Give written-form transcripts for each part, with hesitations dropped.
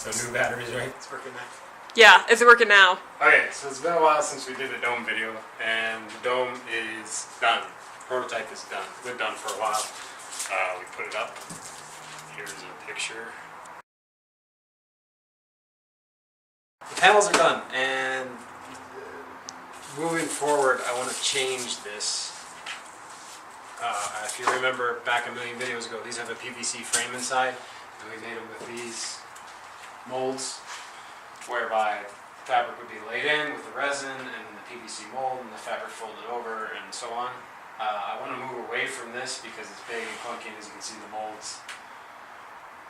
So new batteries, right? It's working now. Yeah, it's working now. Okay, so it's been a while since we did a dome video, and the dome is done. Prototype is done. It's been done for a while. We put it up. Here's a picture. The panels are done, and moving forward, I want to change this. If you remember back a million videos ago, these have a PVC frame inside, and we made them with these molds, whereby fabric would be laid in with the resin and the PVC mold and the fabric folded over and so on. I want to move away from this because it's big and clunky, and as you can see, the molds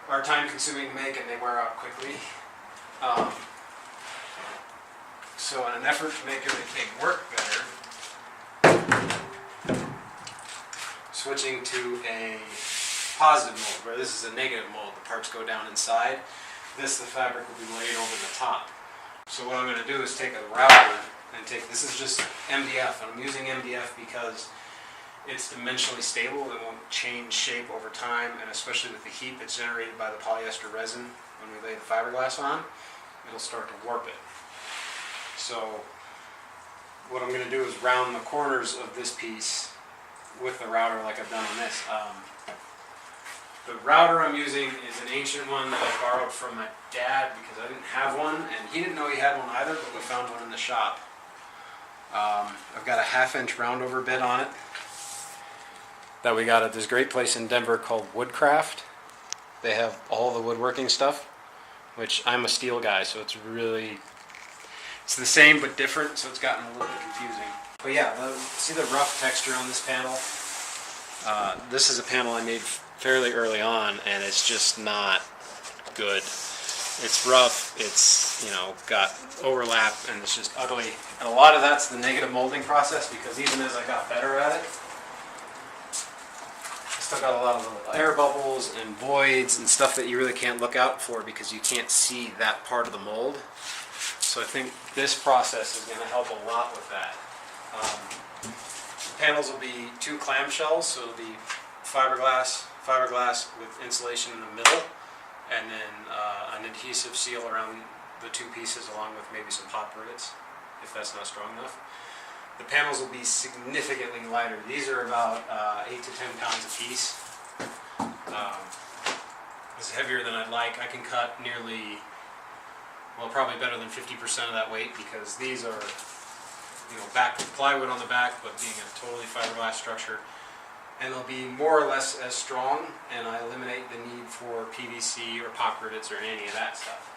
are time consuming to make and they wear out quickly. So in an effort to make everything work better, switching to a positive mold, where this is a negative mold, the parts go down inside. The fabric will be laid over the top. So what I'm going to do is take a router and this is just MDF, and I'm using MDF because it's dimensionally stable. It won't change shape over time, and especially with the heat that's generated by the polyester resin when we lay the fiberglass on, it'll start to warp it. So what I'm going to do is round the corners of this piece with the router like I've done on this. The router I'm using is an ancient one that I borrowed from my dad because I didn't have one, and he didn't know he had one either, but we found one in the shop. I've got a 1/2-inch roundover bit on it that we got at this great place in Denver called Woodcraft. They have all the woodworking stuff, which I'm a steel guy, so it's the same but different, so it's gotten a little bit confusing. But yeah, see the rough texture on this panel? This is a panel I made fairly early on, and it's just not good. It's rough, it's, got overlap, and it's just ugly. And a lot of that's the negative molding process, because even as I got better at it, I still got a lot of little air bubbles and voids and stuff that you really can't look out for because you can't see that part of the mold. So I think this process is going to help a lot with that. The panels will be 2 clamshells, so it'll be fiberglass with insulation in the middle, and then an adhesive seal around the 2 pieces, along with maybe some hot rivets, if that's not strong enough. The panels will be significantly lighter. These are about 8 to 10 pounds a piece. It's heavier than I'd like. I can cut nearly, well, probably better than 50% of that weight, because these are, back with plywood on the back, but being a totally fiberglass structure. And they'll be more or less as strong, and I eliminate the need for PVC or pop rivets or any of that stuff.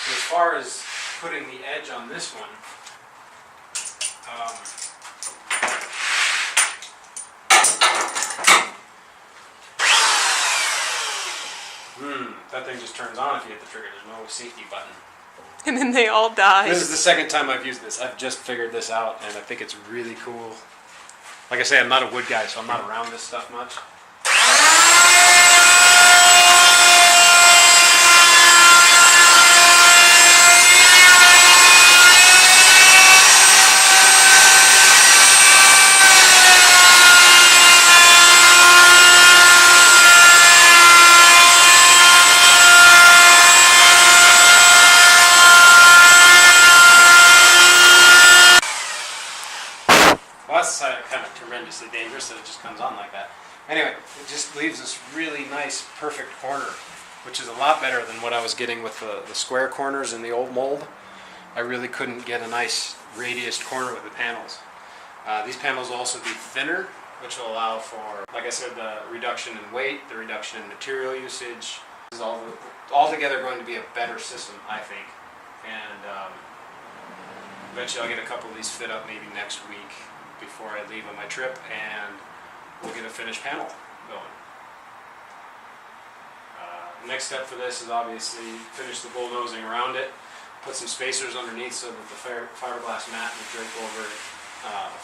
So as far as putting the edge on this one, that thing just turns on if you hit the trigger. There's no safety button. And then they all die. This is the second time I've used this. I've just figured this out, and I think it's really cool. Like I say, I'm not a wood guy, so I'm not around this stuff much. Kind of tremendously dangerous that it just comes on like that. Anyway, it just leaves this really nice, perfect corner, which is a lot better than what I was getting with the square corners in the old mold. I really couldn't get a nice radiused corner with the panels. These panels will also be thinner, which will allow for, like I said, the reduction in weight, the reduction in material usage. This is altogether going to be a better system, I think. And eventually I'll get a couple of these fit up maybe next week before I leave on my trip, and we'll get a finished panel going. The next step for this is obviously finish the bulldozing around it, put some spacers underneath so that the fiberglass mat will drape over it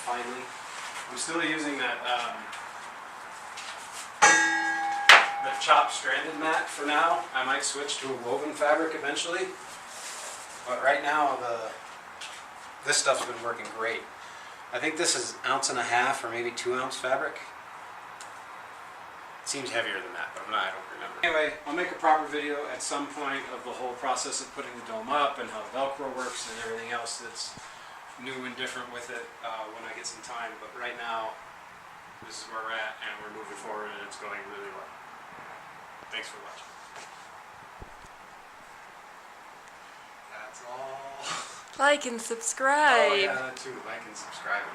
finely. I'm still using that the chopped stranded mat for now. I might switch to a woven fabric eventually, but right now this stuff's been working great. I think this is 1.5 ounces or maybe 2 ounce fabric. It seems heavier than that, but I don't remember. Anyway, I'll make a proper video at some point of the whole process of putting the dome up and how Velcro works and everything else that's new and different with it when I get some time. But right now, this is where we're at, and we're moving forward, and it's going really well. Thanks for watching. That's all. Like and subscribe. Oh yeah, that too. Like and subscribe.